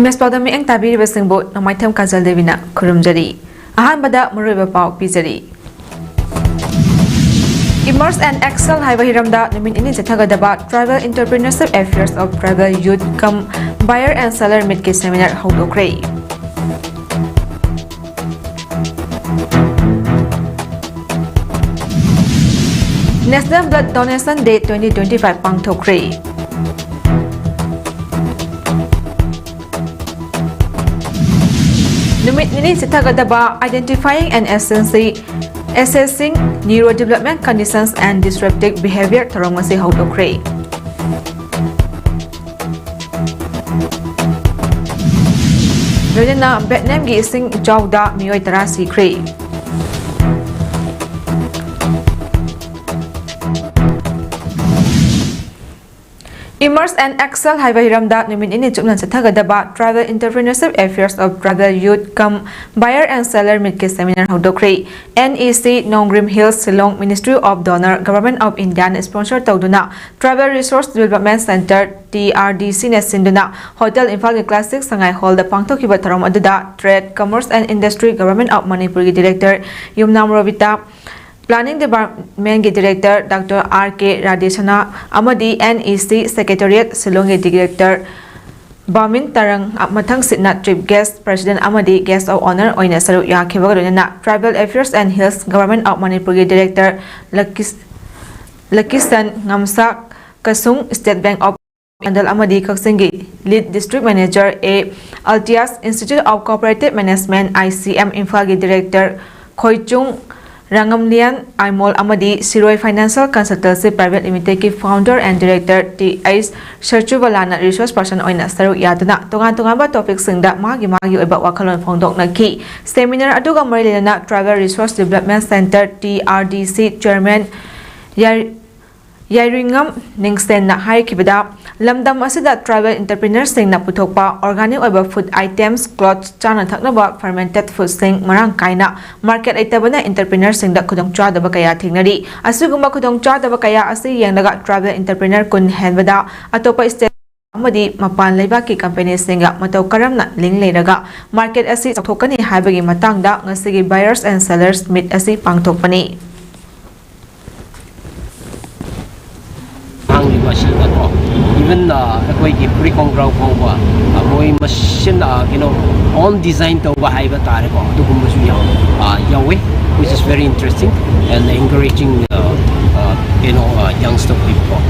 Image PAODAM eng tabiriba singbo Namaitham Kajal Devina Kurumjari. Ahanbada Mureba Pau Pizari. Immerse and Excel Haiba Hiramda Numin Ini Jathagadaba Tribal Entrepreneurship Affairs of Tribal Youth Come Buyer and Seller Midke Seminar Haudokray. National Blood Donation Day 2025 Pangthokray. Numit nini sithagadaba identifying and assessing neurodevelopment conditions and disruptive behavior tharongmasi haudokray. Lojana Vietnam gi ising jawda miyoi tara sikray. Immerse and Excel Haiba Hiramda Numin Ini Chupnan Sathagadaba Tribal Entrepreneurship Affairs of Tribal Youth Come Buyer and Seller Midke Seminar Haudokray. NEC Nongrim Hills Silong Ministry of Donor Government of India sponsor Tauduna Tribal Resource Development Center TRDC Nesinduna Hotel Infal Classic Sangai Hall the Pangtokiba Taram Aduda Trade Commerce and Industry Government of Manipur Director Yumnam Rovita Planning Department Director Dr. R.K. Radeshana Amadi NEC Secretariat Silongi Director Bamin Tarang Matang Sitna Trip Guest President Amadi Guest of Honor Oina Saru Yakibagadona Tribal Affairs and Hills Government of Manipur Director Lakisan Ngamsak Kasung State Bank of Andal Amadi Kaksingi Lead District Manager A. Altias Institute of Cooperative Management ICM Infagi Director Khoichung Rangamlian Aimol Amadi Siroi Financial Consultancy Private Limited ki Founder and Director T.H. Serchubalana Resource Person Oina Saru Yaduna Tongan topic singda magi oiba wakalon fondok na ki Seminar aduga marilena Tribal Resource Development Center TRDC Chairman Yairingam Ningsten na haikibada Lamdam asida tribal entrepreneurs sing na puthokpa organic oiba food items clothes chana thaknaba fermented food sing marang kaina market aitabana entrepreneurs sing da khudong chadaba kaya thingnari asugumba khudong chadaba kaya asi yengnaga tribal entrepreneur kun henbada atopa state amadi mapan leibaki company singa matau karamna ling leiraga market asi chakthokani haibagi matangda ngasigi buyers and sellers meet asi pangthokpani even pre-con grow machine on design to which is very interesting and encouraging youngster people.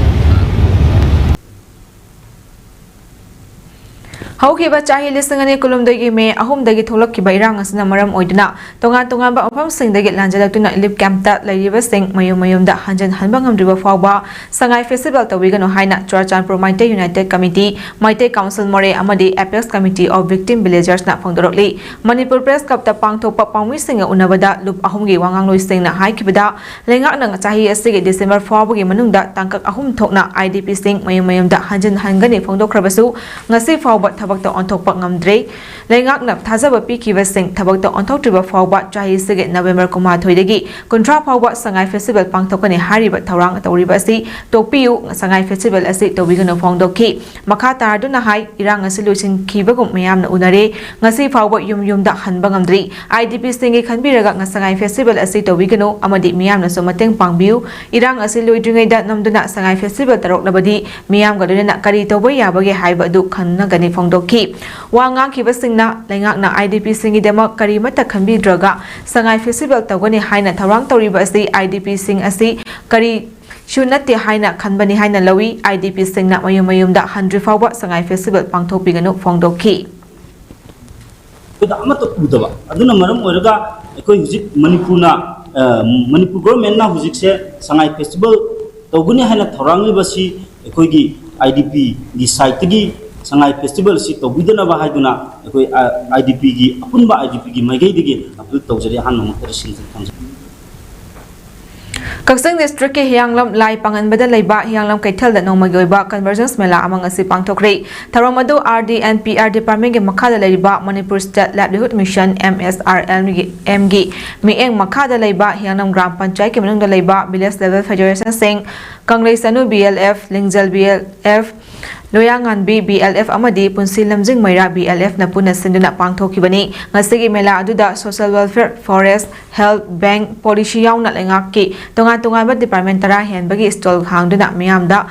Haukiba chahi lisangani kulumdagi me ahumdagi tholakkiba irang asna maram oidna tongan ba afam singdagi lanjalaktuna lip camp ta lairiba sing mayum-mayumda hanjan hanba ngamdriba fawba sangai festival tawigano haina Churachandpur Maite United Committee Maite Council More amadi Apex Committee of Victim Villagers na phongdorokli Manipur Press Cup ta pangthokpa pangmi singa unabada lup ahumgi wangangloi singna haikibada lengak nang chahi asigi December fawbagi manungda tangkak ahum thokna IDP sing mayum-mayumda hanjan hangani phongdokhrabasu ngasi fawba tabakta onthokpa ngamdre lengakna thajaba pikiba sing tabakta onthoktriba fawba chahi sige November kuma thoidagi kontra fawba sangai festival pangthokani hariba thawrang tawriba asi tokpiu sangai festival asi tobigano phongdokhi makha tarduna hai irang asi luisin khibagum mayamna unare ngasi fawba yumda hanba ngamdri IDP singi khanbiraga ngasangai festival asi tobigano amadi miyamna so mateng pangbiu irang asi loidringai da namduna sangai festival taroklabadi miyam gaduna kari tobai yabage haiba du khannagani phongdok Wangang kibasingna lengakna IDP singi demak karimata khambi draga sangai festival tawgani haina tharang tawriba asi IDP sing asi kari shunati haina khanbani haina lawi IDP singna mayum-mayumda 100 fawba sangai festival pangthokpiganu phongdokhi amata udaba aduna maram oiraga ekoi hujik manipur government na hujik se sangai festival tawgani haina tharang libasi ekoi gi IDP gi site gi Sangai festival si to bidana ba haiduna ekoi IDP gi apunba IDP gi magai digi apil tawjari hanno motorsin thamja Kaksing district ke Hianglam lai pangan bada laiba Hianglam kaithal da nongma goiba convergence mela amang asi pangthokre tharamadu RD and PR department ge makha da laiba Manipur State Livelihood Mission MSRL MG mieng makha da laiba Hianglam gram panchayat ke manung da laiba village level federation sing Kanglei Sanu BLF Lingjal BLF Loyanganbi BLF amadi Punsi Lamjing Maira BLF na puna sinduna pangthokibani ngasigi mela aduda social welfare forest health bank policy yauna lengakki tonga ba department tara henbagi stall hangduna miyamda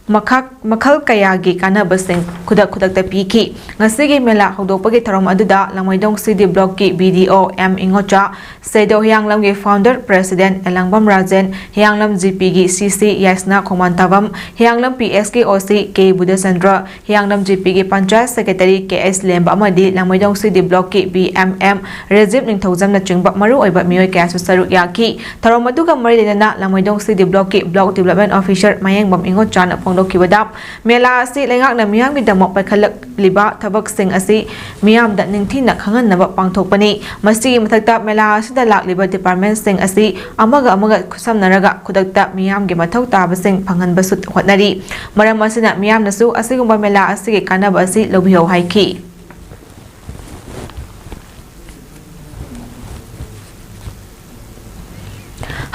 makhal kayagi kanabasing kudak ta piki ngasigi mela hodopagi tharom aduda Langmaidong City block ki BDO M Ingocha Sedo Hyanglam gi founder president Elangbam Rajen Hyanglam GP gi CC Yasna Khomantavam Hyanglam PS ki OC K Budasandra Hyanglam GP gi panchayat secretary KS Lemba amadi Langmaidong City block ki BMM Rejib Ningthaujam na chingba maru oiba mioi kaya su saru yaki tharom aduga mari lenana Langmaidong City block ki block development officer Mayengbam Ingocha na Kibadap mela asi lengak na miyam gi damok pakhalak liba thabak sing asi miyam da ningthi na khangan na pangthokpani masi mathakta mela asida lakliba department sing asi amaga khusamnaraga khudakta miyam gi mathau taba sing phangan basut hotnari maram asina miyam nasu asigumba mela asi gi kanaba asi lobhiyo haiki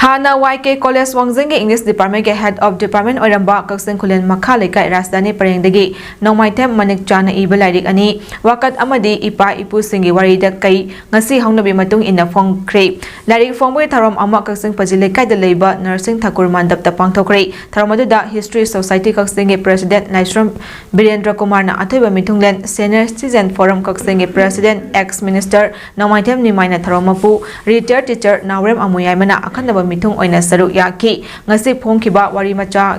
Hana YK College Wangjing English Department ke Head of Department Oiramba Kaksing Khulen Makha Lekai Rajdhani Parengdagi Nongmaithem Manik Chana Iba Lairik Ani Wakat Amadi Ipa Ipu Singi Warida Kai Ngasi Hongnabi Matung Ina Phongkre Lairik Phongbai Tharom Ama Kaksing Pajilekai da Leiba Nursing Thakur Mandap ta Pangthokre Tharom aduda History Society Kaksing ge President Naisram Birendra Kumar na Athoiba Mithunglen Senior Citizen Forum Kaksing ge President Ex Minister Nongmaithem Nimaina Tharomapu Retired Teacher Nawrem Amuyaimana Akhanaba Mithung oina saru yaki ngasi phongkiba wari macha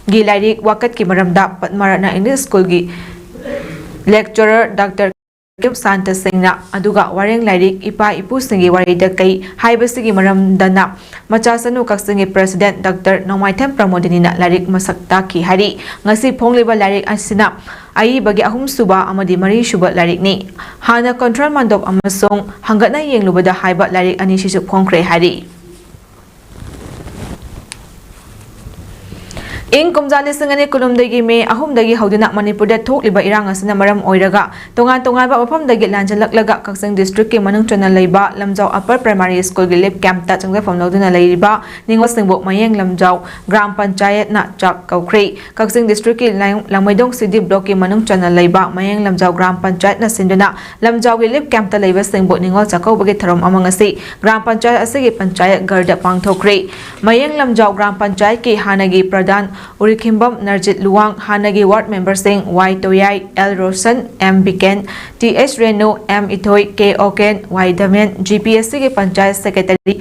gi lairik wakat ki maramda Patmarana English School gi lecturer Dr. Kip Santa Singna aduga wareng lairik ipa ipu singi wari da kai haibasigi maramdana macha sanu kaksingi President Dr. Nongmaithem Pramodini na lairik masakta ki hari ngasi phongliba lairik asina ai bagi ahum suba amadi mari suba lairik ni hana control mandop amasong hangatna yenglubada haiba lairik ani sisu phongkre hari ing kumjali singani kulumdagi me ahumdagi haudina Manipurda thokliba irang asina maram oiraga tongan ba mafamdagi lanjalaklaga Kaksing district ki manung chona leiba Lamjau upper primary school gi lab camp ta changda famlauduna leiba ningwa singbo mayeng Lamjau gram panchayat na chak kaukre Kaksing district ki Langmaidong City block ki manung chona leiba mayeng Lamjau gram panchayat na sinduna Lamjau gi lab camp ta leiba singbo ningwa chakau bagi tharom amangasi gram panchayat asigi panchayat garda pangthokre mayeng Lamjau gram panchayat ki hanagi pradhan Urikhimbam Narjit Luang Hanagi Ward Member Singh Y Toyai L Rosan M Biken TH Renu M Ithoi K Oken Y Damen GPSC के panchayat secretary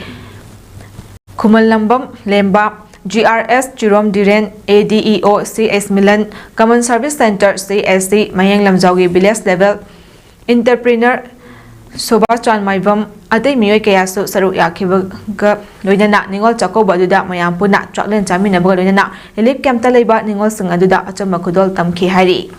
Khumlambam Lemba GRS Jerome Diren ADEO CS Milan Common Service Center CSC Mayeng Lamjaugi Village Level Entrepreneur Soba Chan Maibam Atei Mioi Kayasu Saru Yakibaga Loidana Ningol Chakoba Duda Mayam Puna Chaklen Chamina Bogadana Elip Camta Leba Ningol Sing Aduda Achama Kudol Tamki Hari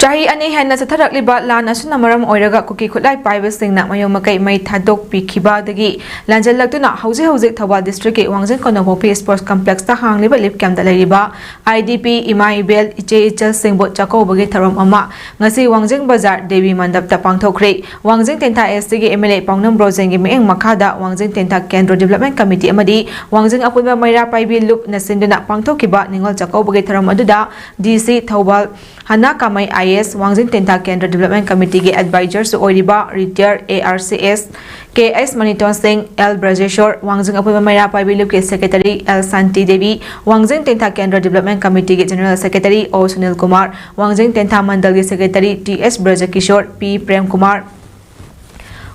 Chahi ani henna satharak liba lan asuna maram oiraga kuki khulai paiba singna mayom makai mai thadok pikhiba dagi lanjal laktuna hauji Thawal district ke Wangjing Konobopi sports complex ta hangliba lip camp da leriba IDP Imaibel Iche Ichal Singbo Chako bagi tharom ama ngasi Wangjing Bazar Devi Mandap ta pangthokre Wangjing Tentha SC ge MLA Pawnam Brojeng ge meeng makhada Wangjing Tentha Kendro Development Committee amadi Wangjing Apunba Maira Paibi Loop na sinduna pangthokiba ningol Chako bagi tharom aduda DC Thawal Hana Kamai IS Wangjing Tentha Kendra Development Committee के advisors ओरिबा retired ARCS KS Maniton Singh L Brajeshwar Wangjing Apunba Maira Paibilu के secretary L Santi Devi Wangjing Tentha Kendra Development Committee के general secretary O Sunil Kumar Wangjing Tentha Mandal के secretary TS Brajakishore P Prem Kumar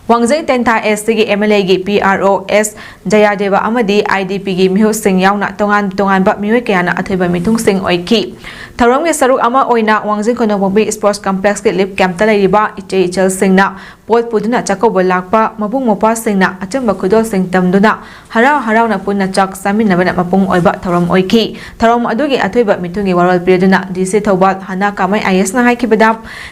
Wangjing Tentha SC की MLA की PRO S Jayadeva Amadi IDP की मिहु सिंह यावना तोंगान बा मिहु कयाना अथैबा मिथुंग सिंह ओइकी थरम के सरुक अमा ओइना Wangjing Konobopi sports complex के लिप कैंप ता लैरिबा इचे इचल सिंहना पोत पुदुना चकौब लाकपा मबुंग मोपा सिंहना अचंबा खुदोल सिंह तमदुना हरावना पुन्ना चक सामिनबना मपुंग ओइबा थरम ओइकी थरम अदुगी अथैबा मिथुंगी वरल पिरदुना DC थौबाल हना कामै IS ना हाइकिबदा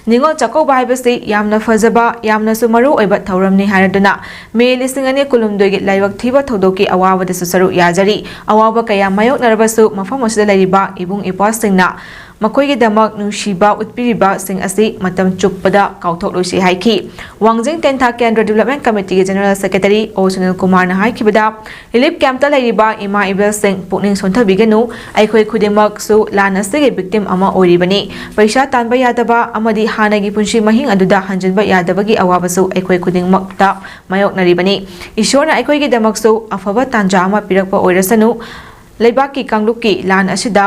निगोल चकौबा हाइबसि यामना फजबा यामना सुमरु ओइबा थौरमनि हारदुना मे लिसिंग अने कुलुमदोगी लाइवक थीबा थौदोकी अवाबदसु सरु याजरी अवाबा कया मायोक नरबसु मफम असदा लैरिबा इबुंग इपा सिंहना ꯃꯈꯣꯏꯒꯤꯗꯃꯛ ꯅꯨꯡꯁꯤꯕ ꯎꯠꯄꯤꯔꯤꯕ ꯁꯤꯡ ꯑꯁꯤ ꯃꯇꯝ ꯆꯨꯞꯄꯗ ꯀꯥꯎꯊꯣꯛꯂꯣꯏꯁꯤ ꯍꯥꯏꯈꯤ ꯋꯥꯡꯖꯤꯡ ꯇꯦꯟꯊꯥ ꯀꯦꯟꯗ꯭ꯔ ꯗꯤꯕꯦꯂꯞꯃꯦꯟꯠ ꯀꯃꯤꯇꯤꯒꯤ ꯖꯦꯅꯔꯦꯜ ꯁꯦꯀ꯭ꯔꯦꯇꯔꯤ ꯑꯣ ꯁꯨꯅꯤꯜ ꯀꯨꯃꯥꯔꯅ ꯍꯥꯏꯈꯤꯕꯗ ꯔꯤꯂꯤꯐ ꯀꯦꯝꯞꯇ ꯂꯩꯔꯤꯕ ꯏꯃꯥ ꯏꯕꯦꯜꯁꯤꯡ ꯄꯨꯛꯅꯤꯡ ꯁꯣꯟꯊꯕꯤꯒꯅꯨ ꯑꯩꯈꯣꯏ ꯈꯨꯗꯤꯡꯃꯛꯁꯨ ꯂꯥꯟ ꯑꯁꯤꯒꯤ ꯕꯤꯛꯇꯤꯝ ꯑꯃ ꯑꯣꯏꯔꯤꯕꯅꯤ ꯄꯩꯁꯥ ꯇꯥꯟꯕ ꯌꯥꯗꯕ ꯑꯃꯗꯤ ꯍꯥꯟꯅꯒꯤ ꯄꯨꯟꯁꯤ ꯃꯍꯤꯡ ꯑꯗꯨꯗ ꯍꯟꯖꯤꯟꯕ ꯌꯥꯗꯕꯒꯤ ꯑꯋꯥꯕꯁꯨ ꯑꯩꯈꯣꯏ ꯈꯨꯗꯤꯡꯃꯛꯇ ꯃꯥꯌꯣꯛꯅꯔꯤꯕꯅꯤ ꯏꯁꯣꯔꯅ ꯑꯩꯈꯣꯏꯒꯤꯗꯃꯛꯁꯨ ꯑꯐꯕ ꯇꯥꯟꯖꯥ ꯑꯃ ꯄꯤꯔꯛꯄ ꯑꯣꯏꯔꯁꯅꯨ ꯂꯩꯕꯥꯛꯀꯤ ꯀꯥꯡꯂꯨꯞꯀꯤ ꯂꯥꯟ ꯑꯁꯤꯗ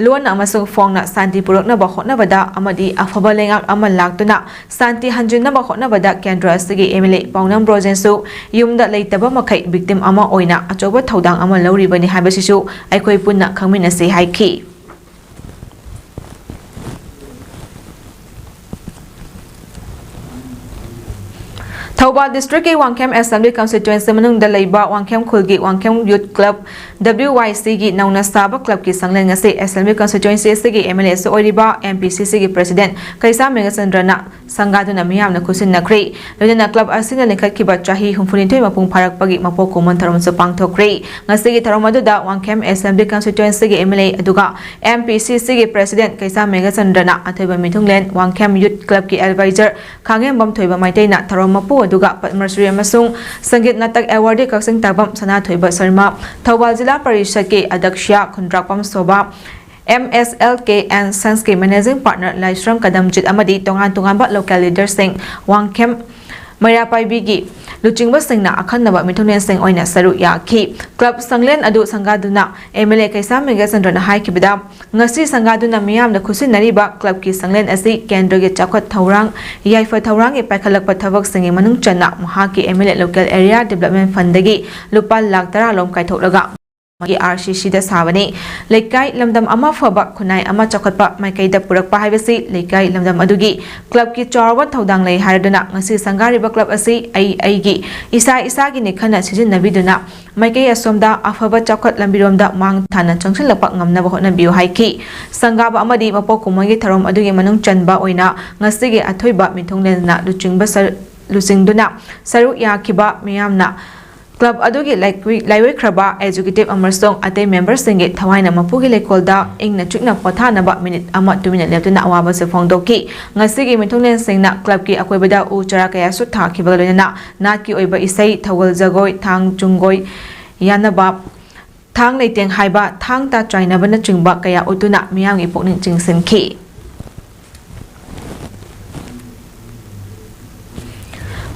ꯂꯣꯟꯅ ꯑꯃꯁꯨꯡ ꯐꯣꯡꯅ ꯁꯥꯟꯇꯤ ꯄꯨꯔꯛꯅꯕ ꯍꯣꯠꯅꯕꯗ ꯑꯃꯗꯤ ꯑꯐꯕ ꯂꯩꯉꯥꯛ ꯑꯃ ꯂꯥꯛꯇꯨꯅ ꯁꯥꯟꯇꯤ ꯍꯟꯖꯤꯟꯅꯕ ꯍꯣꯠꯅꯕꯗ ꯀꯦꯟꯗ꯭ꯔ ꯑꯁꯤꯒꯤ MLA ꯄꯥꯎꯅꯝ ꯕ꯭ꯔꯣꯖꯦꯟꯁꯨ ꯌꯨꯝꯗ ꯂꯩꯇꯕ ꯃꯈꯩ ꯕꯤꯛꯇꯤꯝ ꯑꯃ ꯑꯣꯏꯅ ꯑꯆꯧꯕ ꯊꯧꯗꯥꯡ ꯑꯃ ꯂꯧꯔꯤꯕꯅꯤ ꯍꯥꯏꯕꯁꯤꯁꯨ ꯑꯩꯈꯣꯏ ꯄꯨꯟꯅ ꯈꯪꯃꯤꯟꯅꯁꯤ ꯍꯥꯏꯈꯤ ꯊꯧꯕꯥꯜ ꯗꯤꯁꯇ꯭ꯔꯤꯛꯀꯤ ꯋꯥꯡꯈꯦꯝ ꯑꯦꯁꯦꯝꯕ꯭ꯂꯤ ꯀꯟꯁꯇꯤꯇ꯭ꯌꯨꯑꯦꯟꯁꯤ ꯃꯅꯨꯡꯗ ꯂꯩꯕ ꯋꯥꯡꯈꯦꯝ ꯈꯨꯜꯒꯤ ꯋꯥꯡꯈꯦꯝ ꯌꯨꯠ ꯀ꯭ꯂꯕ WYCꯒꯤ ꯅꯧꯅ ꯁꯥꯕ ꯀ꯭ꯂꯕꯀꯤ ꯁꯪꯂꯦꯟꯉꯁꯤ ꯑꯦꯁꯦꯝꯕ꯭ꯂꯤ ꯀꯟꯁꯇꯤꯇ꯭ꯌꯨꯑꯦꯟꯁꯤ ꯑꯁꯤꯒꯤ MLAꯁꯨ ꯑꯣꯏꯔꯤꯕ MPCCꯒꯤ ꯄ꯭ꯔꯦꯁꯤꯗꯦꯟꯠ ꯀꯩꯁꯥ ꯃꯦꯘꯆꯟꯗ꯭ꯔꯅ ꯁꯪꯒꯥꯗꯨꯅ ꯃꯤꯌꯥꯝꯅ ꯈꯨꯠꯁꯤꯟꯅꯈ꯭ꯔꯦ ꯂꯣꯏꯅꯅ ꯀ꯭ꯂꯕ ꯑꯁꯤꯅ ꯂꯤꯡꯈꯠꯈꯤꯕ ꯆꯍꯤ 62 ꯃꯄꯨꯡ ꯐꯥꯔꯛꯄꯒꯤ ꯃꯄꯣꯛ ꯀꯨꯝꯑꯣꯟ ꯊꯧꯔꯝꯁꯨ ꯄꯥꯡꯊꯣꯛꯈ꯭ꯔꯦ ꯉꯁꯤꯒꯤ ꯊꯧꯔꯝ ꯑꯗꯨꯗ ꯋꯥꯡꯈꯦꯝ ꯑꯦꯁꯦꯝꯕ꯭ꯂꯤ ꯀꯟꯁꯇꯤꯇ꯭ꯌꯨꯑꯦꯟꯁꯤꯒꯤ MLA ꯑꯗꯨꯒ MPCCꯒꯤ ꯄ꯭ꯔꯦꯁꯤꯗꯦꯟꯠ ꯀꯩꯁꯥ ꯃꯦꯘꯆꯟꯗ꯭ꯔꯅ ꯑꯊꯣꯏꯕ ꯃꯤꯊꯨꯡꯂꯦꯟ ꯋꯥꯡꯈꯦꯝ ꯌꯨꯠ ꯀ꯭ꯂꯕꯀꯤ ꯑꯦꯗꯚꯥꯏꯖꯔ ꯈꯥꯡꯉꯦꯝꯕꯝ ꯊꯣꯏꯕ ꯃꯩꯇꯩꯅ ꯊꯧꯔꯝ ꯃꯄꯨ ꯑꯗꯨꯒ ꯄꯗꯃꯁ꯭ꯔꯤ ꯑꯃꯁꯨꯡ ꯁꯪꯒꯤꯠ ꯅꯥꯇꯛ ꯑꯦꯋꯥꯔꯗꯤ ꯀꯛꯆꯤꯡ ꯇꯥꯕꯝ ꯁꯅꯥꯊꯣꯏꯕ ꯁꯔꯃ ꯊꯧꯕꯥꯜ ꯖꯤꯂꯥ ꯄꯔꯤꯁꯗꯀꯤ ꯑध्यꯛꯁ꯭ꯌ ꯈꯨꯟꯗ꯭ꯔꯥꯛꯄꯝ ꯁꯣꯚꯥ MSLK and Sonsꯀꯤ ꯃꯦꯅꯦꯖꯤꯡ ꯄꯥꯔꯠꯅꯔ ꯂꯥꯏꯁ꯭ꯔꯝ ꯀꯗꯝꯖꯤꯠ ꯑꯃꯗꯤ ꯇꯣꯉꯥꯟꯕ ꯂꯣꯀꯦꯜ ꯂꯤꯗꯔꯁꯤꯡ ꯋꯥꯡꯈꯦꯝ ꯃꯩꯔꯥꯄꯥꯏꯕꯤꯒꯤ ꯂꯨꯆꯤꯡꯕꯁꯤꯡꯅ ꯑꯈꯟꯅꯕ ꯃꯤꯊꯨꯡꯂꯦꯟꯁꯤꯡ ꯑꯣꯏꯅ ꯁꯔꯨꯛ ꯌꯥꯈꯤ ꯀ꯭ꯂꯕ ꯁꯪꯂꯦꯟ ꯑꯗꯨ ꯁꯪꯒꯥꯗꯨꯅ MLA ꯀꯩꯁꯥ ꯃꯦꯘꯆꯟꯗ꯭ꯔꯅ ꯍꯥꯏꯈꯤꯕꯗ ꯉꯁꯤ ꯁꯪꯒꯥꯗꯨꯅ ꯃꯤꯌꯥꯝꯅ ꯈꯨꯠꯁꯤꯟꯅꯔꯤꯕ ꯀ꯭ꯂꯕꯀꯤ ꯁꯪꯂꯦꯟ ꯑꯁꯤ ꯀꯦꯟꯗ꯭ꯔꯒꯤ ꯆꯥꯎꯈꯠ ꯊꯧꯔꯥꯡ ꯌꯥꯏꯐ ꯊꯧꯔꯥꯡꯒꯤ ꯄꯥꯏꯈꯠꯂꯛꯄ ꯊꯕꯛꯁꯤꯡꯒꯤ ꯃꯅꯨꯡ ꯆꯟꯅ ꯃꯍꯥꯛꯀꯤ MLA ꯂꯣꯀꯦꯜ ꯑꯦꯔꯤꯌꯥ ꯗꯤꯕꯦꯂꯞꯃꯦꯟꯠ ꯐꯟꯗꯒꯤ ꯂꯨꯄꯥ ꯂꯥꯛ 10 ꯂꯣꯝ ꯀꯥꯏꯊꯣꯛꯂꯒ RCCꯗ ꯁꯥꯕꯅꯤ ꯂꯩꯀꯥꯏ ꯂꯝꯗꯝ ꯑꯃ ꯐꯕ ꯈꯨꯟꯅꯥꯏ ꯑꯃ ꯆꯥꯎꯈꯠꯄ ꯃꯥꯏꯀꯩꯗ ꯄꯨꯔꯛꯄ ꯍꯥꯏꯕꯁꯤ ꯂꯩꯀꯥꯏ ꯂꯝꯗꯝ ꯑꯗꯨꯒꯤ ꯀ꯭ꯂꯕꯀꯤ ꯆꯥꯎꯔꯕ ꯊꯧꯗꯥꯡ ꯂꯩ ꯍꯥꯏꯔꯗꯨꯅ ꯉꯁꯤ ꯁꯪꯒꯥꯔꯤꯕ ꯀ꯭ꯂꯕ ꯑꯁꯤ ꯑꯩꯒꯤ ꯏꯁꯥꯒꯤꯅꯤ ꯈꯟꯅ ꯁꯤꯖꯤꯟꯅꯕꯤꯗꯨꯅ ꯃꯥꯏꯀꯩ ꯑꯁꯣꯝꯗ ꯑꯐꯕ ꯆꯥꯎꯈꯠ ꯂꯝꯕꯤꯔꯣꯝꯗ ꯃꯥꯡ ꯊꯥꯅ ꯆꯪꯁꯤꯜꯂꯛꯄ ꯉꯝꯅꯕ ꯍꯣꯠꯅꯕꯤꯌꯨ ꯍꯥꯏꯈꯤ ꯁꯪꯒꯥꯕ ꯑꯃꯗꯤ ꯃꯄꯣꯛ ꯀꯨꯝꯑꯣꯟꯒꯤ ꯊꯧꯔꯝ ꯑꯗꯨꯒꯤ ꯃꯅꯨꯡ ꯆꯟꯕ ꯑꯣꯏꯅ ꯉꯁꯤꯒꯤ ꯑꯊꯣꯏꯕ ꯃꯤꯊꯨꯡꯂꯦꯟꯅ ꯂꯨꯆꯤꯡꯗꯨꯅ ꯁꯔꯨꯛ ꯌꯥꯈꯤꯕ ꯃꯤꯌꯥꯝꯅ ꯀ꯭ꯂꯕ ꯑꯗꯨꯒꯤ ꯂꯥꯏꯑꯣꯏꯈ꯭ꯔꯕ ꯑꯦꯖꯨꯀꯦꯇꯤꯚ ꯑꯃꯁꯨꯡ ꯑꯇꯩ ꯃꯦꯝꯕꯔꯁꯤꯡꯒꯤ ꯊꯋꯥꯏꯅ ꯃꯄꯨꯒꯤ ꯂꯩꯀꯣꯜꯗ ꯏꯪꯅ ꯆꯤꯛꯅ ꯄꯣꯊꯥꯅꯕ ꯃꯤꯅꯤꯠ ꯑꯃ ꯇꯨꯃꯤꯟꯅ ꯂꯦꯞꯇꯨꯅ ꯑꯋꯥꯕꯁꯨ ꯐꯣꯡꯗꯣꯛꯈꯤ ꯉꯁꯤꯒꯤ ꯃꯤꯊꯨꯡꯂꯦꯟꯁꯤꯡꯅ ꯀ꯭ꯂꯕꯀꯤ ꯑꯀꯣꯏꯕꯗ ꯎ ꯆꯥꯔꯥ ꯀꯌꯥꯁꯨ ꯊꯥꯈꯤꯕꯒ ꯂꯣꯏꯅꯅ ꯅꯥꯠꯀꯤ ꯑꯣꯏꯕ ꯏꯁꯩ ꯊꯧꯒꯜ ꯖꯒꯣꯏ ꯊꯥꯡ ꯆꯨꯡꯒꯣꯏ ꯌꯥꯅꯕ ꯊꯥꯡ ꯂꯩꯇꯦꯡ ꯍꯥꯏꯕ ꯊꯥꯡ ꯇꯥ ꯆꯥꯏꯅꯕꯅꯆꯤꯡꯕ ꯀꯌꯥ ꯎꯠꯇꯨꯅ ꯃꯤꯌꯥꯝꯒꯤ ꯄꯨꯛꯅꯤꯡ ꯆꯤꯡꯁꯤꯟꯈꯤ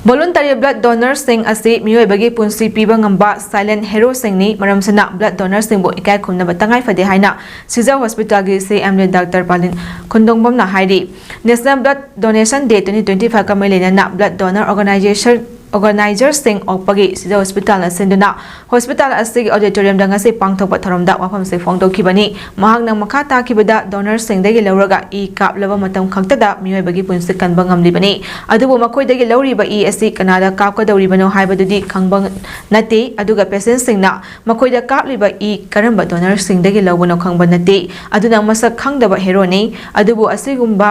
ꯚꯣꯂꯨꯟꯇꯔꯤ ꯕ꯭ꯂꯗ ꯗꯣꯅꯔꯁꯤꯡ ꯑꯁꯤ ꯃꯤꯑꯣꯏꯕꯒꯤ ꯄꯨꯟꯁꯤ ꯄꯤꯕ ꯉꯝꯕ ꯁꯥꯏꯂꯦꯟꯠ ꯍꯦꯔꯣꯁꯤꯡꯅꯤ ꯃꯔꯝꯁꯤꯅ ꯕ꯭ꯂꯗ ꯗꯣꯅꯔꯁꯤꯡꯕꯨ ꯏꯀꯥꯏ ꯈꯨꯝꯅꯕ ꯇꯉꯥꯏꯐꯗꯦ ꯍꯥꯏꯅ ꯁꯤꯖ ꯍꯣꯁꯄꯤꯇꯥꯜꯒꯤ CMD ꯗꯥꯛꯇꯔ ꯄꯥꯂꯤꯟ ꯈꯨꯟꯗꯣꯡꯕꯝꯅ ꯍꯥꯏꯔꯤ ꯅꯦꯁꯅꯦꯜ ꯕ꯭ꯂꯗ ꯗꯣꯅꯦꯁꯟ ꯗꯦ 2025ꯒ ꯃꯔꯤ ꯂꯩꯅꯅ ꯕ꯭ꯂꯗ ꯗꯣꯅꯔ ꯑꯣꯔꯒꯅꯥꯏꯖꯔꯁꯤꯡ ꯑꯣꯛꯄꯒꯤ ꯁꯤꯖ ꯍꯣꯁꯄꯤꯇꯥꯜꯅ ꯁꯤꯟꯗꯨꯅ ꯍꯣꯁꯄꯤꯇꯥꯜ ꯑꯁꯤꯒꯤ ꯑꯣꯗꯤꯇꯣꯔꯤꯌꯝꯗ ꯉꯁꯤ ꯄꯥꯡꯊꯣꯛꯄ ꯊꯧꯔꯝꯗ ꯋꯥꯐꯝꯁꯤ ꯐꯣꯡꯗꯣꯛꯈꯤꯕꯅꯤ ꯃꯍꯥꯛꯅ ꯃꯈꯥ ꯇꯥꯈꯤꯕꯗ ꯗꯣꯅꯔꯁꯤꯡꯗꯒꯤ ꯂꯧꯔꯒ ꯏ ꯀꯥꯞꯂꯕ ꯃꯇꯝ ꯈꯛꯇꯗ ꯃꯤꯑꯣꯏꯕꯒꯤ ꯄꯨꯟꯁꯤ ꯀꯟꯕ ꯉꯝꯂꯤꯕꯅꯤ ꯑꯗꯨꯕꯨ ꯃꯈꯣꯏꯗꯒꯤ ꯂꯧꯔꯤꯕ ꯏ ꯑꯁꯤ ꯀꯅꯥꯗ ꯀꯥꯞꯀꯗꯧꯔꯤꯕꯅꯣ ꯍꯥꯏꯕꯗꯨꯗꯤ ꯈꯪꯕ ꯅꯠꯇꯦ ꯑꯗꯨꯒ ꯄꯦꯁꯦꯟꯠꯁꯤꯡꯅ ꯃꯈꯣꯏꯗ ꯀꯥꯞꯂꯤꯕ ꯏ ꯀꯔꯝꯕ ꯗꯣꯅꯔꯁꯤꯡꯗꯒꯤ ꯂꯧꯕꯅꯣ ꯈꯪꯕ ꯅꯠꯇꯦ ꯑꯗꯨꯅ ꯃꯁꯛ ꯈꯪꯗꯕ ꯍꯦꯔꯣꯅꯤ ꯑꯗꯨꯕꯨ ꯑꯁꯤꯒꯨꯝꯕ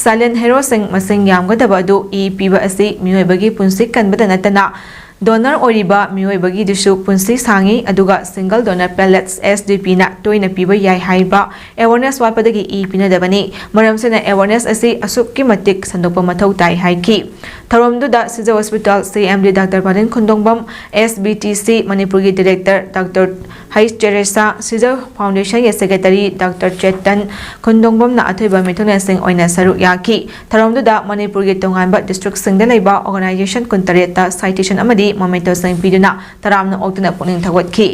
ꯁꯥꯏꯂꯦꯟꯠ ꯍꯦꯔꯣꯁꯤꯡ ꯃꯁꯤꯡ ꯌꯥꯝꯒꯗꯕ ꯑꯗꯨ ꯏ ꯄꯤꯕ ꯑꯁꯤ ꯃꯤꯑꯣꯏꯕꯒꯤ ꯄꯨꯟꯁꯤ ꯀꯟꯕꯗ ꯅꯠꯇꯅ ꯗꯣꯅꯔ ꯑꯣꯏꯔꯤꯕ ꯃꯤꯑꯣꯏꯕꯒꯤꯗꯨꯁꯨ ꯄꯨꯟꯁꯤ ꯁꯥꯡꯉꯤ ꯑꯗꯨꯒ ꯁꯤꯡꯒꯜ ꯗꯣꯅꯔ ꯄꯦꯂꯦꯠꯁ SDPꯅ ꯇꯣꯏꯅ ꯄꯤꯕ ꯌꯥꯏ ꯍꯥꯏꯕ ꯑꯦꯋꯥꯔꯅꯦꯁ ꯋꯥꯠꯄꯗꯒꯤ ꯏ ꯄꯤꯅꯗꯕꯅꯤ ꯃꯔꯝꯁꯤꯅ ꯑꯦꯋꯥꯔꯅꯦꯁ ꯑꯁꯤ ꯑꯁꯨꯛꯀꯤ ꯃꯇꯤꯛ ꯁꯟꯗꯣꯛꯄ ꯃꯊꯧ ꯇꯥꯏ ꯍꯥꯏꯈꯤ ꯊꯧꯔꯝꯗꯨꯗ ꯁꯤꯖ ꯍꯣꯁꯄꯤꯇꯥꯜ CMD ꯗꯥꯛꯇꯔ ꯄꯥꯂꯤꯟ ꯈꯨꯟꯗꯣꯡꯕꯝ SBTC ꯃꯅꯤꯄꯨꯔꯒꯤ ꯗꯤꯔꯦꯛꯇꯔ ꯗꯥꯛꯇꯔ ꯍꯩꯁ ꯇꯦꯔꯦꯁꯥ ꯁꯤꯖ ꯐꯥꯎꯟꯗꯦꯁꯟꯒꯤ ꯁꯦꯀ꯭ꯔꯦꯇꯔꯤ ꯗꯥꯛꯇꯔ ꯆꯦꯇꯟ ꯈꯨꯟꯗꯣꯡꯕꯝꯅ ꯑꯊꯣꯏꯕ ꯃꯤꯊꯨꯡꯂꯦꯟꯁꯤꯡ ꯑꯣꯏꯅ ꯁꯔꯨꯛ ꯌꯥꯈꯤ ꯊꯧꯔꯝꯗꯨꯗ ꯃꯅꯤꯄꯨꯔꯒꯤ ꯇꯣꯉꯥꯟꯕ ꯗꯤꯁꯇ꯭ꯔꯤꯛꯁꯤꯡꯗ ꯂꯩꯕ ꯑꯣꯔꯒꯅꯥꯏꯖꯦꯁꯟ 18ꯇ ꯁꯥꯏꯇꯦꯁꯟ ꯑꯃꯗꯤ ꯃꯣꯃꯦꯟꯇꯣꯁꯤꯡ ꯄꯤꯗꯨꯅ ꯇꯔꯥꯝꯅ ꯑꯣꯛꯇꯨꯅ ꯄꯨꯛꯅꯤꯡ ꯊꯧꯒꯠꯈꯤ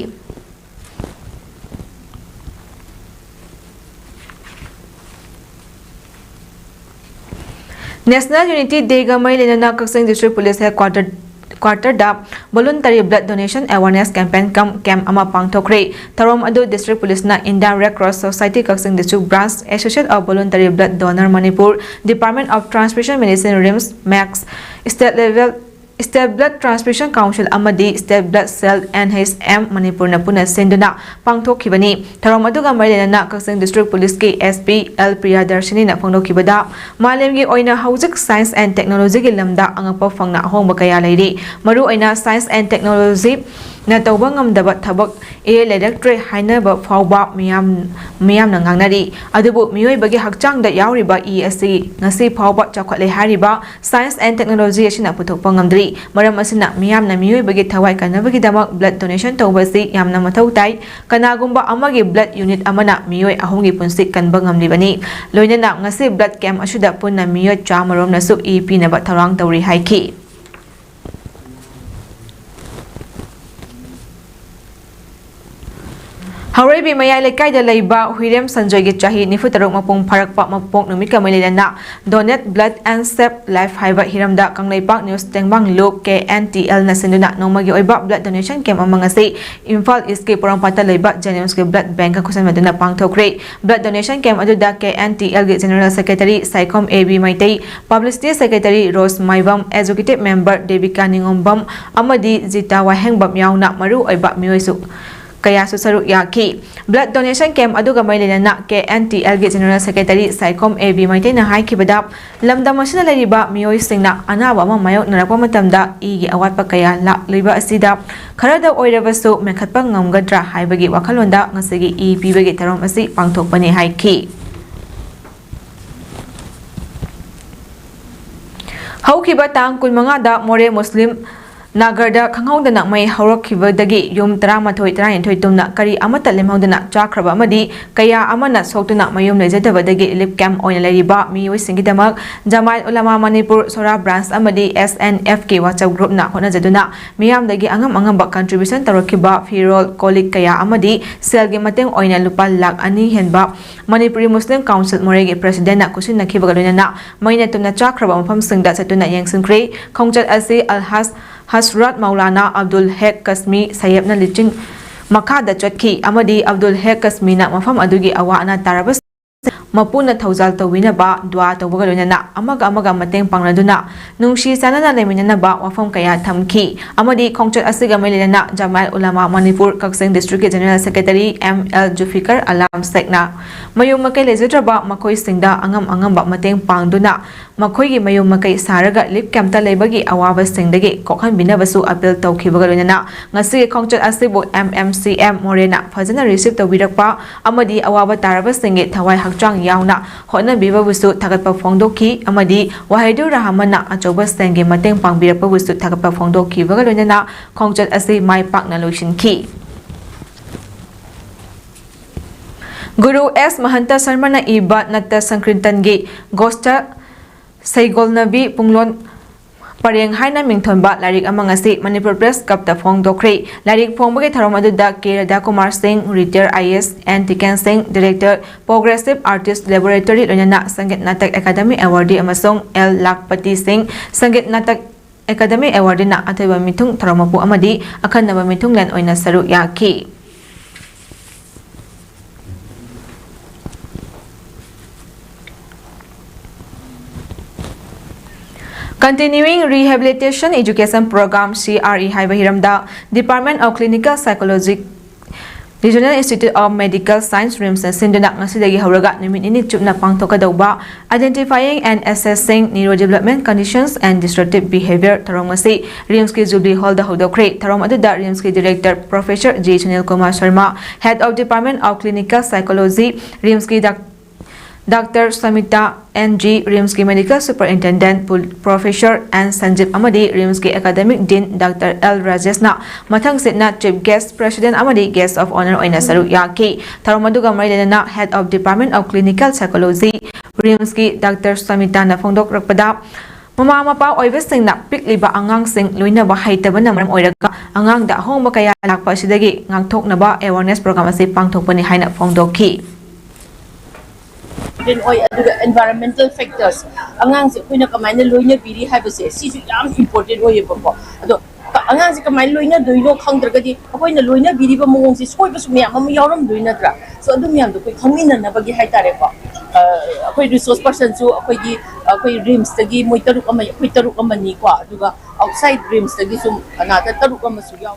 ꯅꯦꯁꯅꯦꯜ ꯌꯨꯅꯤꯇꯤ ꯗꯦꯒ ꯃꯔꯤ ꯂꯩꯅꯅ ꯀꯛꯆꯤꯡ ꯗꯤꯁꯇ꯭ꯔꯤꯛ ꯄꯨꯂꯤꯁ ꯍꯦꯗꯀ꯭ꯋꯥꯔꯇꯔꯗ voluntary blood donation awareness campaign camp ꯑꯃ ꯄꯥꯡꯊꯣꯛꯈ꯭ꯔꯦ ꯊꯧꯔꯝ ꯑꯗꯨ ꯗꯤꯁꯇ꯭ꯔꯤꯛ ꯄꯨꯂꯤꯁꯅ Indian red cross society Kakching district branch associate of voluntary blood donor Manipur department of transfusion medicine RIMS ꯃꯦꯛꯁ ꯁ꯭ꯇꯦꯠ ꯕ꯭ꯂꯗ ꯇ꯭ꯔꯥꯟꯁꯐ꯭ꯌꯨꯖꯟ ꯀꯥꯎꯟꯁꯤꯜ ꯑꯃꯗꯤ ꯁ꯭ꯇꯦꯠ ꯕ꯭ꯂꯗ ꯁꯦꯜ NHM ꯃꯅꯤꯄꯨꯔꯅ ꯄꯨꯟꯅ ꯁꯤꯟꯗꯨꯅ ꯄꯥꯡꯊꯣꯛꯈꯤꯕꯅꯤ ꯊꯧꯔꯝ ꯑꯗꯨꯒ ꯃꯔꯤ ꯂꯩꯅꯅ ꯀꯛꯆꯤꯡ ꯗꯤꯁꯇ꯭ꯔꯤꯛ ꯄꯨꯂꯤꯁꯀꯤ SP L ꯄ꯭ꯔꯤꯌꯥꯗꯔꯁꯤꯅꯤꯅ ꯐꯣꯡꯗꯣꯛꯈꯤꯕꯗ ꯃꯥꯂꯦꯝꯒꯤ ꯑꯣꯏꯅ ꯍꯧꯖꯤꯛ ꯁꯥꯏꯟꯁ ꯑꯦꯟड ꯇꯦꯛꯅꯣꯂꯣꯖꯤꯒꯤ ꯂꯝꯗ ꯑꯉꯛꯄ ꯐꯪꯅ ꯑꯍꯣꯡꯕ ꯀꯌꯥ ꯂꯩꯔꯤ ꯃꯔꯨꯑꯣꯏꯅ science and technology na tauba ngamdaba thabak ledaktre hainaba fawba miyamna ngangnari adubu miyoibagi hakchangda yauriba asi ngasi fawba chakhwale hariba science and technology asina puthokpa ngamdri maram asina miyamna miyoibagi thawai kanabagi damak blood donation tawbasi yamna mathau tai kanagumba amagi blood unit amana miyoi ahongi punsi kanba ngamlibani loinana ngasi blood camp asuda punna miyoi chamarom nasu EP naba tharang tawri haiki Haurebi mayai lekai da leiba Huirem Sanjoy gi chahi nifu taruk mapung pharakpa mapok numit ka mailena donate blood and save life haiba hiramda kanglaipak news tengbang lok KNTL na sinduna nongmagi oiba blood donation camp amangasi Imphal East ke Porampata leiba Janems ke blood bank kusan maduna pangthokre blood donation camp aduda KNTL gi general secretary Saikom AB Maitai publicity secretary Rose Maibam executive member Devika Ningombam amadi Zita Wahengbam yauna maru oiba miyoisu kaya susaru yaki blood donation camp aduga mailena na KNTL ge general secretary Saikom AB Maitai na haikibada lamdam asina lariba miyoi singna anaba ma mayok narakpa matamda igi awatpa kaya la leiba asida kharada oirabasu mekhatpa ngamgadra haibagi wakhalonda ngasigi EP bagi tarom asi pangthokpani haiki haukiba tang kulmanga da more muslim Nagarda khanghaudana mai haurakkhibadagi yum 13 tumna kari amata lemhaudana chakraba amadi kaya amana soktuna mayum lejadabadagi lip camp oina lariba miyoi singidamak Jamaat Ulama Manipur Sora branch amadi SNF ke WhatsApp group na honajaduna miyamdagi angam contribution tarakhiba firol kolik kaya amadi selgi mateng oina lupa lakh ani henba Manipuri Muslim Council moregi president na kusin nakhibagaluna maina tumna chakraba mafam singda satuna yengsinkre khongjat asi Hasrat Maulana Abdul Hek Kasmi Sayebna Liching Makada Chotki Amadi Abdul Hek Kasmi na mafam adugi awana tarabas mapuna thaujal tawina ba dwa tawbagalona na amaga mateng pangladuna nungshi sanana leminana ba wafam kaya thamki amadi khongchat asiga mailena Jamaat Ulama Manipur Kakseng District General Secretary ML Jufikar Alam Sekna mayum makai lejatra ba makoi singda angam ba mateng pangduna makoi gi mayum makai saraga lip camta lebagi awaba singdagi kokhan binabasu appeal tawkhibagalona na ngasi khongchat asibu MMCM Morena fajana receive tawirakpa amadi awaba tarabas singe thawai hakchang yauna hotna biba busu thagatpa phongdokhi amadi wahaidu rahamana achoba senge mateng pangbirapa busu thagatpa phongdokhi bagalona khongchat asi mai pakna loishinki Guru S Mahanta Sharma na iba natta sankrintangi gosta saigolnabi punglon Pareng haina mingthonba larik amang asi Manipur Press Cup ta phongdokre larik phongbage tharom aduda Kerada Kumar Singh retired IS and Tiken Singh director Progressive Artist Laboratory Lonana Sangeet Natak Academy Award amasong L Lakpati Singh Sangeet Natak Academy Award na athaiba mithung tharomapu amadi akhanaba mithung len oina saru yaki Continuing Rehabilitation Education Program CRE haiba hiramda Department of Clinical Psychology Regional Institute of Medical Science RIMS na sinduna ngasidagi hauraga numit ini chupna pangthokadauba identifying and assessing neurodevelopment conditions and disruptive behavior tarong ngasi RIMS ki Jubilee Hall da hodokre tarong aduda RIMS ki Director Professor J Sunil Kumar Sharma Head of Department of Clinical Psychology RIMS ki Dr. Samita NG RIMS ki Medical Superintendent Professor N Sanjeev Amadi RIMS ki Academic Dean Dr. L Rajesh na mathang sitna Chief Guest President Amadi Guest of Honor oina saru yaki taromaduga marilena na Head of Department of Clinical Psychology RIMS ki Dr. Samita na phongdok rakpada Mama mapa oibasing na pikliba angang sing loinaba haitaba na maram oiraga angang da hongba kaya lakpa sidagi ngangthoknaba awareness program asi pangthokpani haina phongdokhi then oy aduga environmental factors angang se kuina kamaina loina biri haibase si su yam important oy bako ado angang se kamaina loina doino khangdragadi akoina loina biri ba mong si soi basu myam am yaram doina tra so adu myam do koi khangmina na bagi haitare ko akoi resource person su akoi dreams tagi moi taruk ama ni ko aduga outside dreams tagi sum anata taruk ama su yaw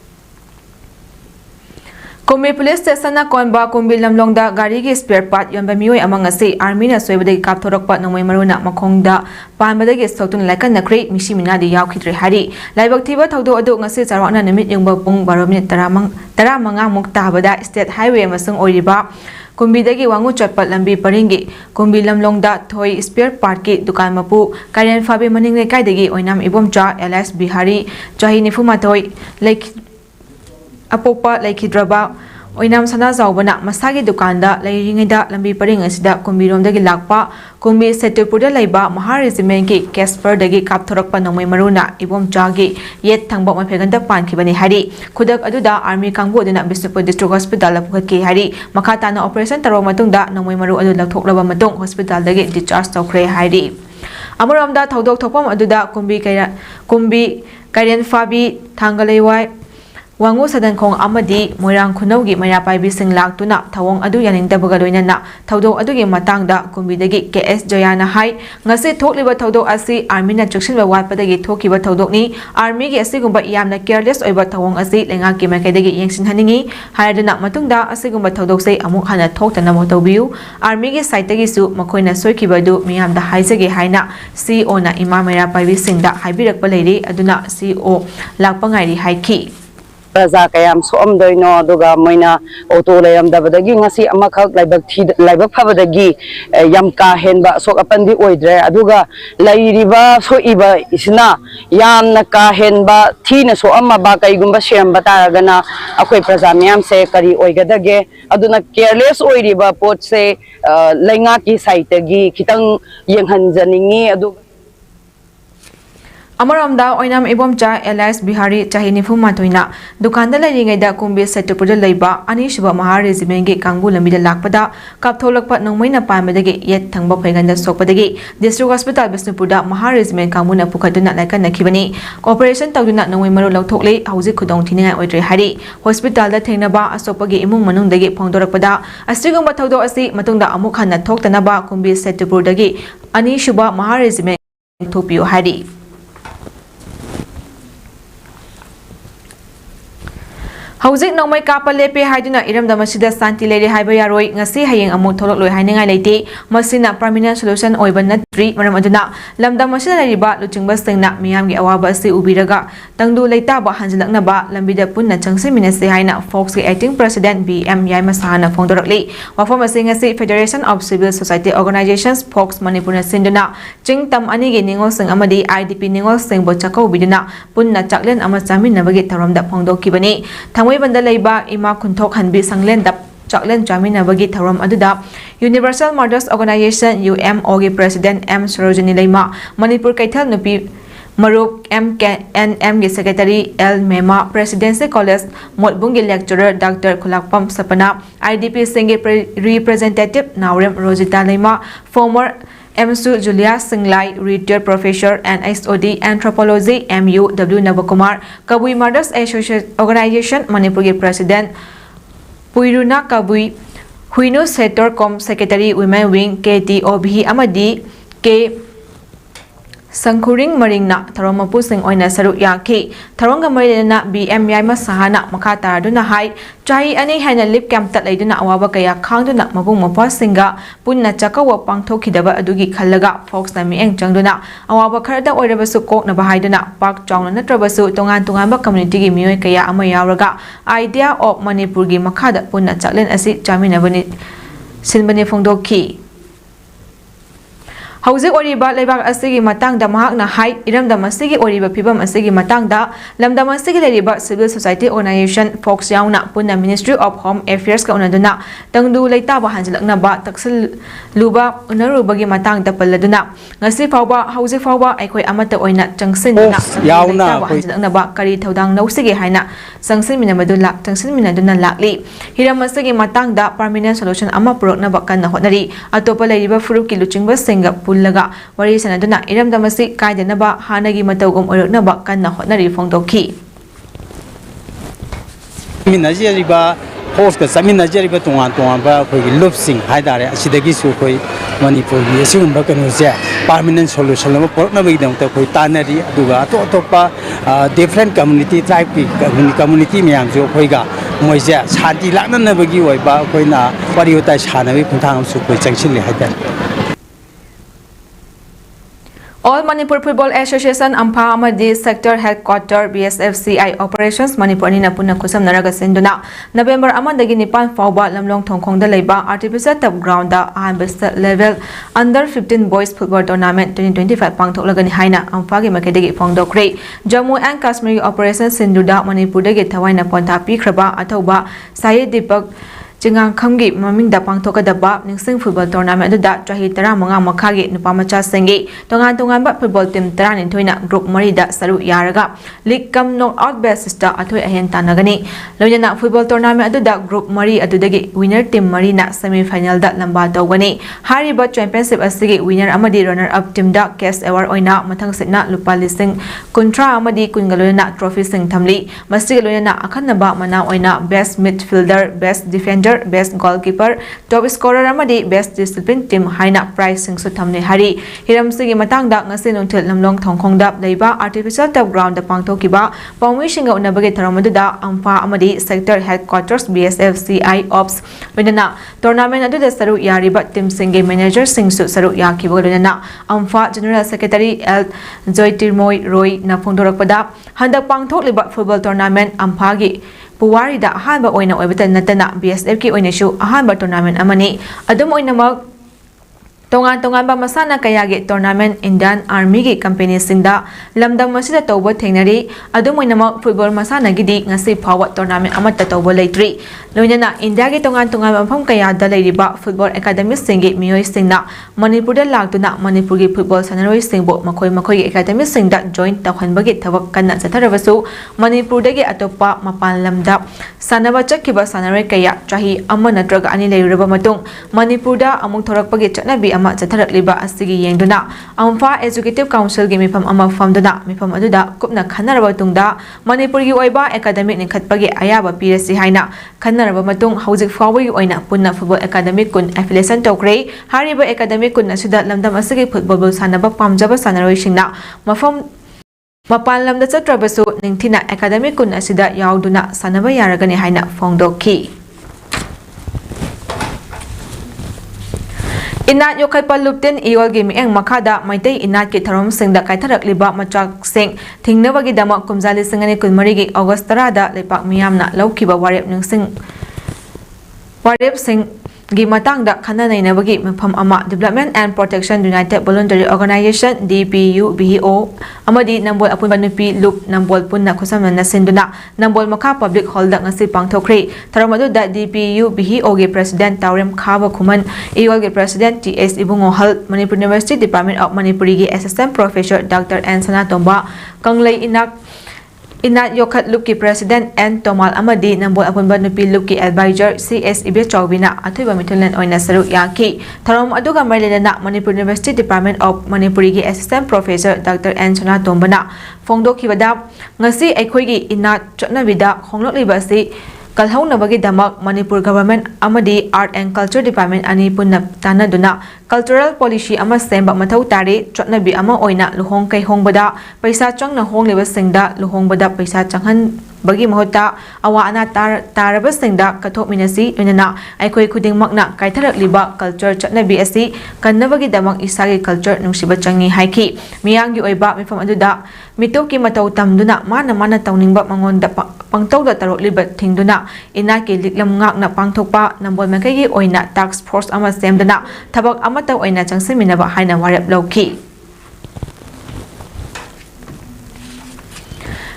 Kumbi Police Station na konba kumbi lamlongda gari gi spare part yonba mioi amang asi army na soibadagi kapthorokpa nongmai maruna makhongda panbadagi sotun laikan nakri misi minadi yaukhitre hari laibak thiba thaudo adu ngasi charwana namit yungba pung 12 minute 15 muk tabada state highway amasung oiriba Kumbidagi wangu chatpat lambi paringi kumbi lamlongda thoi spare part ki dukan mapu karian fabi maning lekai dagi oinam ibomcha LS Bihari chahi nifuma thoi apopa laikhidraba oinam sana zawbana masagi dukanda lairingida lambi paring asida kumbirom dagi lakpa kumbi setupurda laiba Maharegiment ki Casper dagi kapthorakpa nongmai maruna ibom jagi yet thangba mafeganda pankibani hari khudak aduda army kangbu aduna Bisnupur District Hospital la pukhatki hari makhatana operation taro matungda nongmai maru adu lakthoklaba matung hospital dagi discharge tawkhre hari amuramda thodok thopam aduda kumbi karian fabi thangalaiwai Wangu sadan kong amadi moirang khunaugi maya paibi sing laktuna thawong adu yaningdabaga loinana thodok adugi matangda kumbidagi KS Jayana hai ngasi thokliba thodok asi army na traction watpadagi thokiba thodok ni army gi asigumba yamna careless oiba thawong asi lenga ki makaidagi yengsin haningi haiduna matungda asigumba thodok sei amuk hana thoktana motawbiu army gi site gi su makoina soikiba du miyamda haijage haina CEO na ima maya paibi singda haibirakpa leiri aduna CEO lakpangairi haiki Raza kayam soam doino duga moina auto layam dabadagi ngasi amakak laibak phabadagi yam ka henba sok apandi oidre aduga lairiba so iba isna yam na ka henba thina so amma ba kaigumba shem batagana akoi praja myam se kari oigadage aduna careless oiriba pot se lainga ki site gi khitang yenghanjaningi adu Amaramda oinam ibomcha LS Bihari chahi nifuma toina dukanda lairingaida kumbi setupurda laiba anishuba Maharegiment gi kangbu lambida lakpada kaptholakpa nongmaina panbadagi yet thangba phaiganda sokpadagi District Hospital Bisnupurda Maharegiment kangbu na pukhatuna laikan nakhibani cooperation tawduna nongmai maru lauthokle hauji khudong thiningai oidre hari hospital da thengnaba asopagi imung manungdagi phongdorakpada asigumba thawdo asi matungda amuk hanna thoktanaba kumbi setupurdagi anishuba Maharegiment thopiu hari Hauzik nongmai kapa lepe haiduna iramda masida santi leire haiba yaroi ngasi hayeng amuk tholok loi hainingai leite masina permanent solution oiba natri maram aduna lamda masida lariba luchingba singna miyamgi awaba asi ubiraga tangdu leitaba hanjilaknaba lambida punna changsiminase haina Fox ki acting president BM Yaima Sahana phongdorakli wafam asi ngasi Federation of Civil Society Organizations Fox Manipurna sinduna chingtam ani gi ningol sing amadi IDP ningol sing bo chakau biduna punna chaklen ama chaminabagi tharamda phongdokibani Thamoi banda laiba ima kunthok hanbi sanglen dap chaklen chaminabagi tharam aduda Universal Mothers Organization UMO gi president M Sarojini Laima Manipur Kaithal nupi Marup MKNM gi secretary L Mema Presidency College Motbungi lecturer Dr. Kulakpam Sapana IDP singi representative Naurem Rosita Laima former MSU Julia Singlai, retired professor and SOD Anthropology MU W Navakumar, Kabui Mothers Association Organization Manipuri President Puiruna Kabui, Huinu Setor Com Secretary Women Wing KTOB Amadi K Sangkuring Maringna Taromapu Sing Oina Saruk Yaki Taronga Marina BM Yaima Sahana Makata Duna Hai Chai Ani Hana Lip Camp Tatlaiduna Awaba Kaya Kangduna Mabung Mapa Singa Punna Chakawa Pangto Kidaba Adugi Kalaga Fox Nami Eng Changduna Awaba Karada Oirabasu Kok Nabahaiduna Park Chong Natrabasu Tongamba Community Mio Kaya Amayaraga Idea of Manipurgi Makada Punna Chaklen Asi Jaminabani Sinbani Fongdoki Hauzik oriba leibak asigi matangda mahakna hai iramda masigi oriba phibam asigi matangda lamda masigi leriba civil society organization Fox yauna punna Ministry of Home Affairs ka unaduna tangdu leitaba hanjilakna ba taksil luba unarubagi matangda palladuna ngasi fawba hauzik fawba aikoi amata oina changsinna yauna hanjilakna ba kari thodang nausigi haina sangsin minamadula tangsin minaduna lakli hiram masigi matangda permanent solution ama purokna ba kanna hotnari atopa leriba furuki luchingba singa laga wari sanaduna iramda masi kaidanaba hanagi matawgum oiraknaba kanna hotnari phongdokhi minajariba host ka saminajariba tongan ba khoi lupsing haidare asidagi su khoi manipur gi asigumba kanu je permanent solution lama porna bagi dam ta khoi tanari aduga to pa different community type ki community miyam jo khoi ga मोइजे शांति लाक्ननबगी ओइबा अखोइना वारि वाताई सानबी खुंथांग अमसु कोइ चंगसिनले हाइदा All Manipur Football Association Ampha Amadi Sector Headquarter BSFCI Operations Manipur Nina Puna Kusam Naraga Sinduna November Amadagi Nipan Fauba Lamlong Tongkong da Leba Artificial Top Ground da Best Level Under 15 Boys Football Tournament 2025 Pangtok Lagani Haina Amphagi Makadegi Pongdo Kre Jammu and Kashmir Operations Sinduda Manipur Dagi Tawaina Ponta Pikraba Atoba Sayed Deepak Jingang Kamgi Maming da Pangtokadaba Ningsing Football Tournament da Trahi Tara Manga Makagi Nupamacha Sengi Tongan ba Football Team Taran in Toina Group Marida Saru Yaraga League Kam Knockout Basis da Atoy Ahen Tanagani Loyana Football Tournament da Group Mari Adudagi Winner Team Marina Semi Final da Lamba Togani Hariba Championship Asigi Winner Amadi Runner Up Team da Cast Award Oina Matang Sitna Lupa Lising Kuntra Amadi Kungalona Trophy Sing Tamli Masigaloyana Akanaba Mana Oina Best Midfielder Best Defender Best Goalkeeper Top Scorer Amadi Best Discipline Team Haina Prize Sing Sutamne Hari Hiram Sigi Matang da Ngasi Nuntil Lamlong Tongkong da Leiba Artificial Top Ground da Pangtokiba Pangwi Shinga Unabagi Taramadu da Ampha Amadi Sector Headquarters BSFCI Ops Winana Tournament Adu da Saru Yariba Team Singi Manager Singsu Saru Yakiba Winana Ampha General Secretary L Joytirmoy Roy na Pongdorakpada Handak Pangtok Liba Football Tournament Amphagi Puwari da ahanba oina oibatan natana BSF ki oinashu ahanba tournament amani adum oinamak Tongan ba masana kayagi tournament Indian Army gi company singda lamdam masida tawba thengnari adum oinamak football masana gidi ngasi phawa tournament amata tawba leitri loinana India gi tongan mafam kaya da leiriba football academy singi miyoi singna Manipur da lagtuna Manipur gi football sanaroi singbo makoi academy singda join tawhanba gi thawak kanna chatharabasu Manipur da gi atopa mapan lamda sanaba chakkiba sanaroi kaya chahi amma natraga ani leiraba matung Manipur da amuk thorakpa gi chanabi ama chatharakliba asigi yengduna Ampha Executive Council gi mifam ama famduna mifam aduda kupna khanaraba tungda Manipur gi oiba academic nikhatpagi ayaba pirasi haina khanaraba matung hauzik fawagi oina punna football academic kun affiliation tokre hariba academic kun asida lamdam asigi football sanaba pamjaba sanaroi singna mafam Mapan lamda chatrabasu ningthina academic kun asida yauduna sanaba yaragani haina fongdokhi Inat Yokai Luptin Iol Game Eng Makada Maitei Inat Ki Tharom Sing da Kaitharak Liba Machak Sing Thingnawagi Dama Kumjali Singani Kunmarigi August Tarada Lepak Miyamna Laukiba Warep Ningsing Warep Sing gi matang da khana nainabagi mafam ama Development and Protection United Voluntary Organization DPUBO amadi nambol apunba nupi loop nambol punna khusam na sinduna nambol makha public hall da ngasi pangthokri tharamadu da DPUBO gi president Taurem Khaba Khuman EOL gi president TS Ibungo Hal Manipur University Department of Manipuri gi assistant professor Dr. N Sana Tomba Kanglei Inat Yokhat Luki President N Tomal Amadi Nambol Apunba Nupi Luki Advisor CS Ibe Chowbina Athuba Mithulan Oina Saru Yaki Tharom Aduga Marilena Manipur University Department of Manipuri gi assistant professor Dr. N Sana Tombana Fongdokhibada ngasi aikhoigi Inat Chotnabida Khonglokliba si Kalhaunabagi Damak Manipur Government Amadi Art and Culture Department Ani Punna Tanaduna Cultural Policy Ama Semba Mathau Tare Chotnabi Ama Oina Luhong Kai Hongbada Paisa Changna Hongliba Singda Luhongbada Paisa Changhan Bagi Mahota Awa Ana Taraba Singda Kathok Minasi Unana Aikoi Kuding Makna Kaitharak Liba Culture Chotnabi Asi Kannabagi Damak Isagi Culture Nungsiba Changi Haiki Miyangi Oiba Mifam Aduda Mitoki Matau Tamduna Mana Tauningba Mangonda Pangtauda Tarok Liba Thingduna Inaki Liklam Ngakna Pangthokpa Nambol Makagi Oina Task Force Ama Semdana Tabak Amata Oina Changsiminaba Haina Warep Loki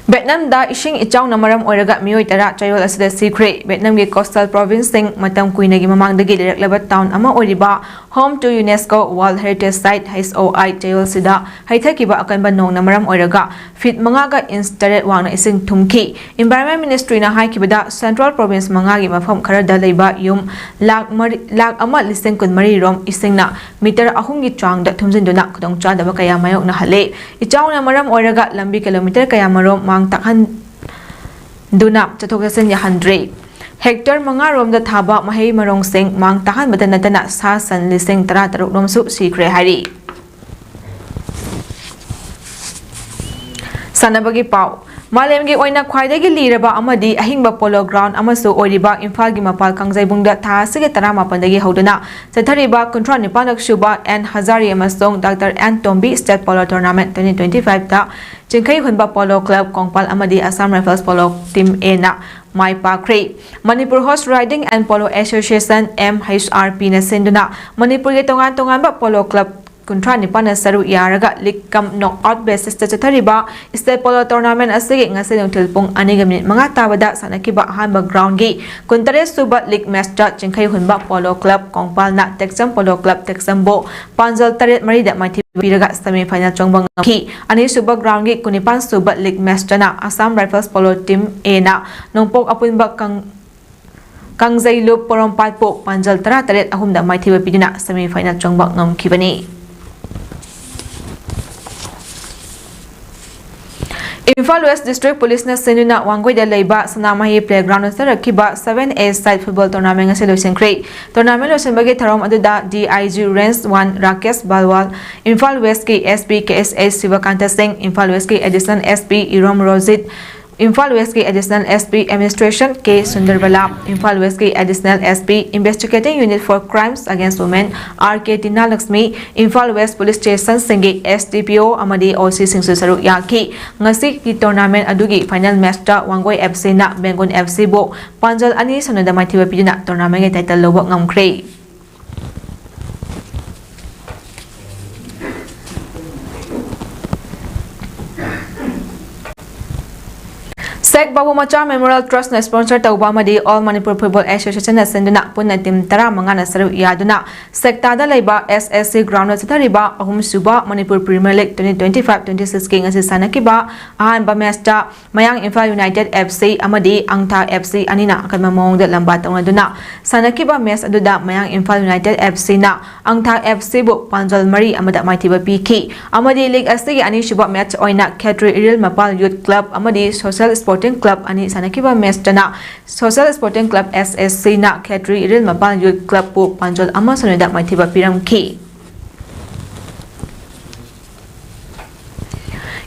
Vietnam da ishing ichaw na maram oiraga miyoi tara chayol asida sikre Vietnam gi coastal province sing matam kuinagi mamangdagi direklaba town ama oiriba home to UNESCO World Heritage Site HOI chayol sida haithakiba akanba nong na maram oiraga fit mangaga instaret wangna ising thumki Environment Ministry na haikibada Central Province mangagi mafam khara da leiba yum lak ama lising kun mari rom isingna meter ahungi chang da thumjinduna khudong cha da kaya mayok na hale ichaw na maram oiraga lambi kilometer kaya marom takhan dunap chathok chasin yahandre hector manga rom da thaba mahei marong sing mang takhan badanatana sa san lising tara taruk rom su sikre hari sanabagi pau Malemgi oina khwaidagi liraba amadi ahingba polo ground amasu oiriba Imphal gi mapal Kangjaibungda tha asige 18 dagi hoduna chathariba kunthra nipanak suba N Hazari amasong Dr. N Tombi State Polo Tournament 2025 da Chingkai Hunba Polo Club Kongpal amadi Assam Rifles Polo Team A na Mai Pakre Manipur Horse Riding and Polo Association MHRP na sinduna Manipur gi tongan ba Polo Club Kuntra Nipana Saru Yaraga Likam knockout basis ta chathariba State Polo Tournament asige ngase nungthil pung aniga minute mga tabada sanakiba hanba ground gi kuntare suba league match ta Chingkai Hunba Polo Club Kongpal na Texam Polo Club Texambo Panjal Taret Marida Maithi Biraga semi final chongbang ki ani suba ground gi kunipan suba league match ta na Assam Rifles Polo Team A na nongpok apunba Kangzailup Porompat po Panjal Tara Taret ahumda Maithi Bidina semi final chongbang ngam Imphal West District Police na sinuna wangoi da leiba sanamahi playground sa rakiba 7A side football tournament nga silosenkre tournament losenbagi tharom aduda DIG Range 1 Rakesh Balwal Imphal West ki SP KSA Sivakanta Singh Imphal West ki additional SP Irom Rozit Imphal West ki additional SP Administration K Sundarbala Imphal West ki additional SP Investigating Unit for Crimes Against Women RK Tina Lakshmi Imphal West Police Station Singi SDPO amadi OC Singsu Saru Yaki ngasi ki tournament adugi final match ta Wangoi FC na Bengun FC bo Panjal ani sanada maithiba pidina tournament ge title lobak ngamkre Sek Babu Macha Memorial Trust na sponsor tauba madi All Manipur Football Association na senduna punna team 15 na saru yaduna sekta da laiba SSC ground sa tariba ahum suba Manipur Premier League 2025-26 king asi sanakiba ahan ba match ta Mayang Imphal United FC amadi Angtha FC anina kan mamong da lambat ngaduna sanakiba match aduda Mayang Imphal United FC na Angtha FC bu Panjal Mari amada maithiba PK amadi league asigi ani suba match oina Khetri Iril Mapal Youth Club amadi Social Sporting Club ani sanakiba match na Social Sporting Club SSC na Khetri Iril Mapal Youth Club po Panjal ama sanada maithiba piram ki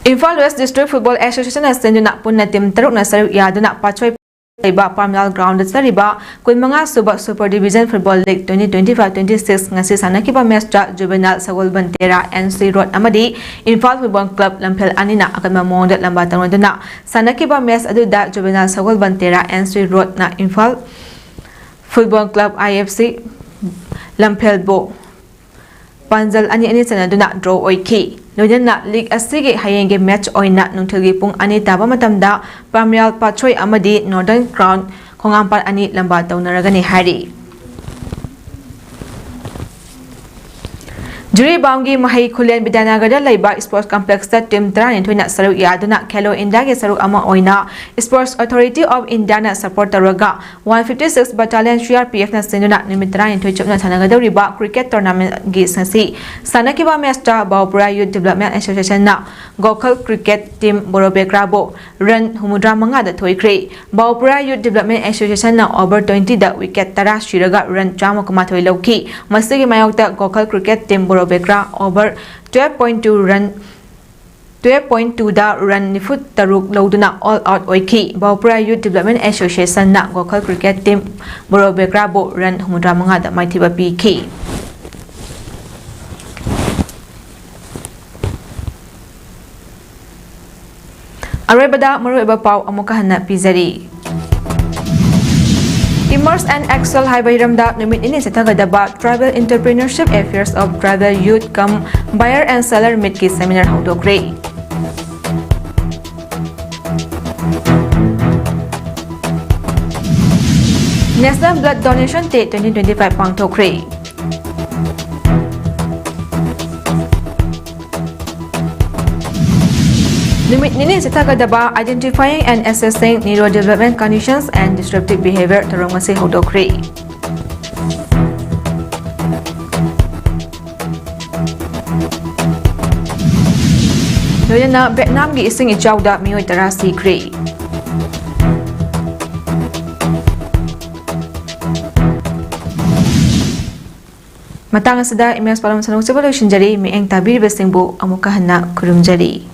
Imphal West District Football Association na senduna punna team 3 na saru yaduna pachoi Iba Parmal Ground sa riba kun mga suba Super Division Football League 2025-26 ngasi sanakiba match ta Juvenile Sagol Bantera NC Road amadi Imphal Football Club Lamphel anina akan mamong da lambatan waduna sanakiba match aduda Juvenile Sagol Bantera NC Road na Imphal Football Club IFC Lamphel bo Panjal ani sanaduna draw oiki Lojan league asigi hayenge match oina nungthilgi pung ani taba matamda Pamial Pachoi amadi Northern Crown khongampal ani lamba taunaragani hari Juri Bangi Mahi Kulen Bidanagar Laiba Sports Complex ta Team 3 Thoina Saru Yaduna Khelo India ge saru ama oina Sports Authority of India na support taraga 156 Battalion CRPF na sinuna nimitra Thoi chopna thanagadoriba cricket tournament gi sasi sanakiba match ta Baupura Youth Development Association na Gokal Cricket Team Borobekra bo run humudra manga da thoikre Baupura Youth Development Association na over 20 da wicket tara shiraga run 3.3 lauki masigi mayokta Gokal Cricket Team Bekra over 12.2 run 12.2 da run nifut taruk lauduna all out oiki Baupura Youth Development Association na Gokal Cricket Team Bekra bo run humudra manga da maithiba PK Arebada maruiba pau amuka hana pizari Immerse and Excel Haibayramda numit ini setagadaba Travel Entrepreneurship Affairs of Travel Youth Come Buyer and Seller Meet ki seminar haudokre. National Blood Donation Day 2025 pangtokre. Limit nini setagadaba identifying and assessing neurodevelopment conditions and disruptive behavior tarong ngasi hodokre. Loyan na Vietnam gi ising ichawda miyoy tara sikre. Matang sada imes palam sanong sibalo shinjari mi eng tabir besingbu amukahan na kurumjari.